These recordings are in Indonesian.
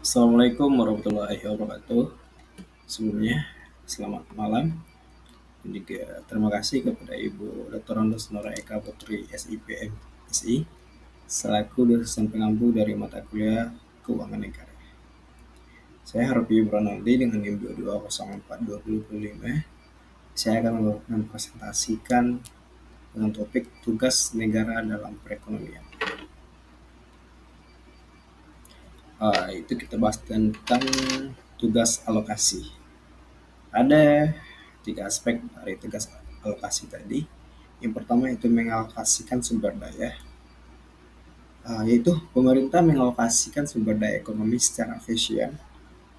Assalamualaikum warahmatullahi wabarakatuh. Sebelumnya, selamat malam. Dan juga terima kasih kepada Ibu Dr. Andos Nora Eka Putri SIPM SI selaku dosen pengampu dari mata kuliah Keuangan Negara. Saya Harfi Ronaldi dengan NIM 22042025. Saya akan mempresentasikan dengan topik tugas negara dalam perekonomian. Itu kita bahas tentang tugas alokasi. Ada tiga aspek dari tugas alokasi tadi. Yang pertama itu mengalokasikan sumber daya, yaitu pemerintah mengalokasikan sumber daya ekonomi secara efisien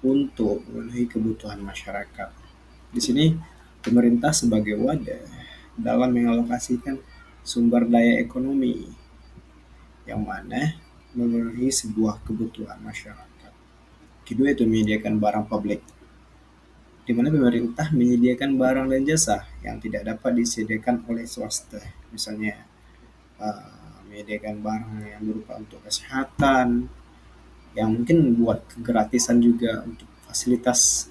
untuk memenuhi kebutuhan masyarakat. Di sini pemerintah sebagai wadah dalam mengalokasikan sumber daya ekonomi yang mana memenuhi sebuah kebutuhan masyarakat. Kedua itu menyediakan barang publik, di mana pemerintah menyediakan barang dan jasa yang tidak dapat disediakan oleh swasta. Misalnya menyediakan barang yang berupa untuk kesehatan, yang mungkin buat kegratisan juga untuk fasilitas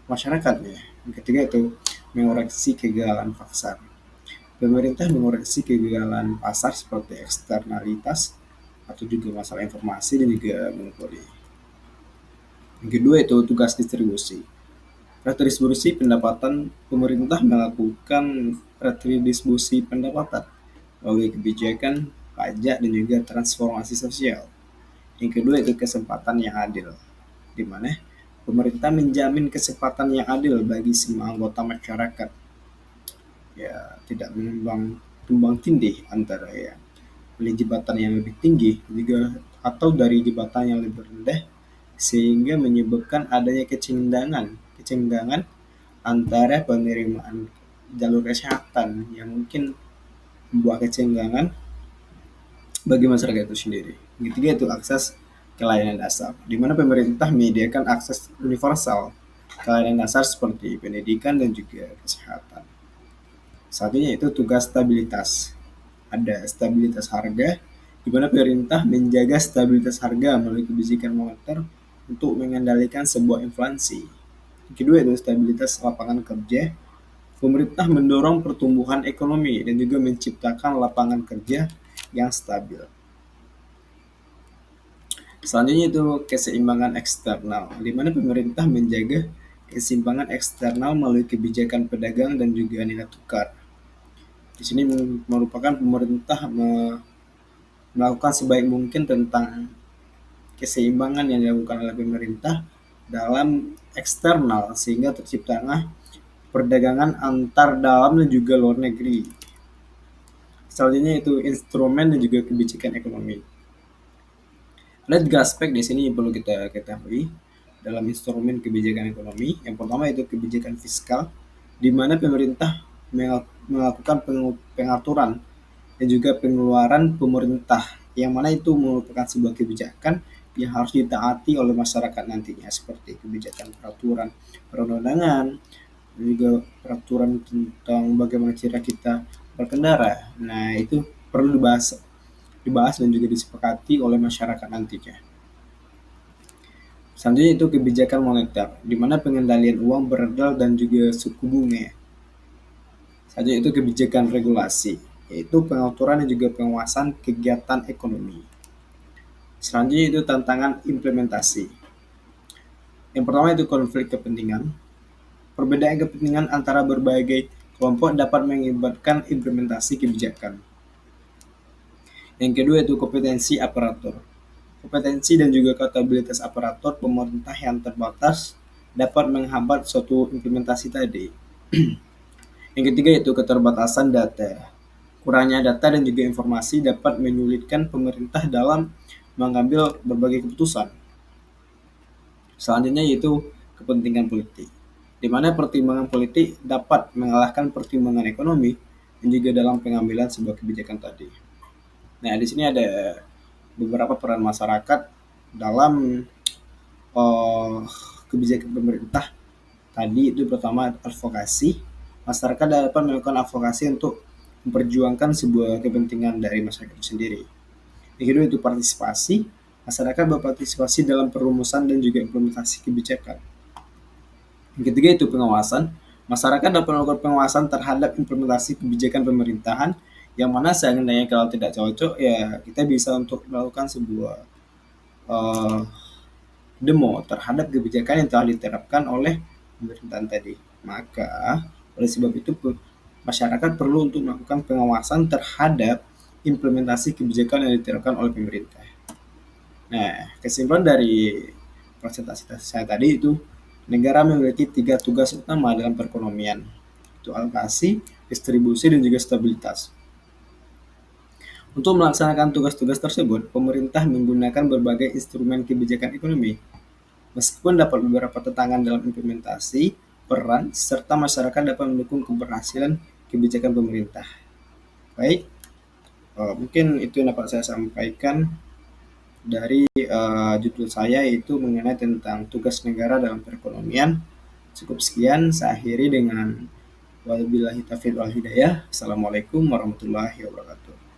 masyarakatnya. Yang ketiga itu mengoreksi kegagalan pasar. Pemerintah mengoreksi kegagalan pasar seperti eksternalitas atau juga masalah informasi dan juga monopoli. Yang kedua itu tugas distribusi. Redistribusi pendapatan. Pemerintah melakukan redistribusi pendapatan melalui kebijakan, pajak, dan juga transformasi sosial. Yang kedua itu kesempatan yang adil, di mana pemerintah menjamin kesempatan yang adil bagi semua anggota masyarakat. Ya, tidak menimbang tumbang tindih antara ya dari jabatan yang lebih tinggi juga atau dari jabatan yang lebih rendah, sehingga menyebabkan adanya kecenggangan antara penerimaan jalur kesehatan yang mungkin membuat kecenggangan bagi masyarakat itu sendiri. Yang ketiga itu akses ke layanan dasar, di mana pemerintah menyediakan akses universal ke layanan dasar seperti pendidikan dan juga kesehatan. Satunya itu tugas stabilitas. Ada stabilitas harga, di mana pemerintah menjaga stabilitas harga melalui kebijakan moneter untuk mengendalikan sebuah inflasi. Kedua itu stabilitas lapangan kerja. Pemerintah mendorong pertumbuhan ekonomi dan juga menciptakan lapangan kerja yang stabil. Selanjutnya itu keseimbangan eksternal, di mana pemerintah menjaga keseimbangan eksternal melalui kebijakan pedagang dan juga nilai tukar. Di sini merupakan pemerintah melakukan sebaik mungkin tentang keseimbangan yang dilakukan oleh pemerintah dalam eksternal sehingga terciptalah perdagangan antar dalam dan juga luar negeri. Selanjutnya itu instrumen dan juga kebijakan ekonomi. Ada tiga aspek di sini yang perlu kita ketahui dalam instrumen kebijakan ekonomi. Yang pertama itu kebijakan fiskal, di mana pemerintah melakukan pengaturan dan juga pengeluaran pemerintah, yang mana itu merupakan sebuah kebijakan yang harus ditaati oleh masyarakat nantinya, seperti kebijakan peraturan perundang-undangan, juga peraturan tentang bagaimana cara kita berkendara. Nah, itu perlu dibahas dan juga disepakati oleh masyarakat nantinya. Selanjutnya itu kebijakan moneter, di mana pengendalian uang beredar dan juga suku bunga. Selanjutnya itu kebijakan regulasi, yaitu pengaturan dan juga penguasaan kegiatan ekonomi. Selanjutnya itu tantangan implementasi. Yang pertama itu konflik kepentingan. Perbedaan kepentingan antara berbagai kelompok dapat mengakibatkan implementasi kebijakan. Yang kedua itu kompetensi aparatur. Kompetensi dan juga kapabilitas aparatur pemerintah yang terbatas dapat menghambat suatu implementasi tadi. Yang ketiga itu keterbatasan data. Kurangnya data dan juga informasi dapat menyulitkan pemerintah dalam mengambil berbagai keputusan. Selanjutnya yaitu kepentingan politik, di mana pertimbangan politik dapat mengalahkan pertimbangan ekonomi dan juga dalam pengambilan sebuah kebijakan tadi. Nah, di sini ada beberapa peran masyarakat dalam kebijakan pemerintah tadi. Itu pertama advokasi. Masyarakat dapat melakukan advokasi untuk memperjuangkan sebuah kepentingan dari masyarakat itu sendiri. Yang kedua itu partisipasi. masyarakat berpartisipasi dalam perumusan dan juga implementasi kebijakan. Yang ketiga itu pengawasan. Masyarakat dapat melakukan pengawasan terhadap implementasi kebijakan pemerintahan yang mana seandainya kalau tidak cocok ya kita bisa untuk melakukan sebuah uh, demo terhadap kebijakan yang telah diterapkan oleh pemerintahan tadi. Maka oleh sebab itu masyarakat perlu untuk melakukan pengawasan terhadap implementasi kebijakan yang diterapkan oleh pemerintah. Nah, kesimpulan dari presentasi saya tadi itu negara memiliki 3 tugas utama dalam perekonomian, itu alokasi, distribusi, dan juga stabilitas. Untuk melaksanakan tugas-tugas tersebut, pemerintah menggunakan berbagai instrumen kebijakan ekonomi. Meskipun dapat beberapa tantangan dalam implementasi, peran, serta masyarakat dapat mendukung keberhasilan kebijakan pemerintah. Baik, mungkin itu yang dapat saya sampaikan dari judul saya, yaitu mengenai tentang tugas negara dalam perekonomian. Cukup sekian, saya akhiri dengan wabillahi taufiq wal hidayah. Assalamualaikum warahmatullahi wabarakatuh.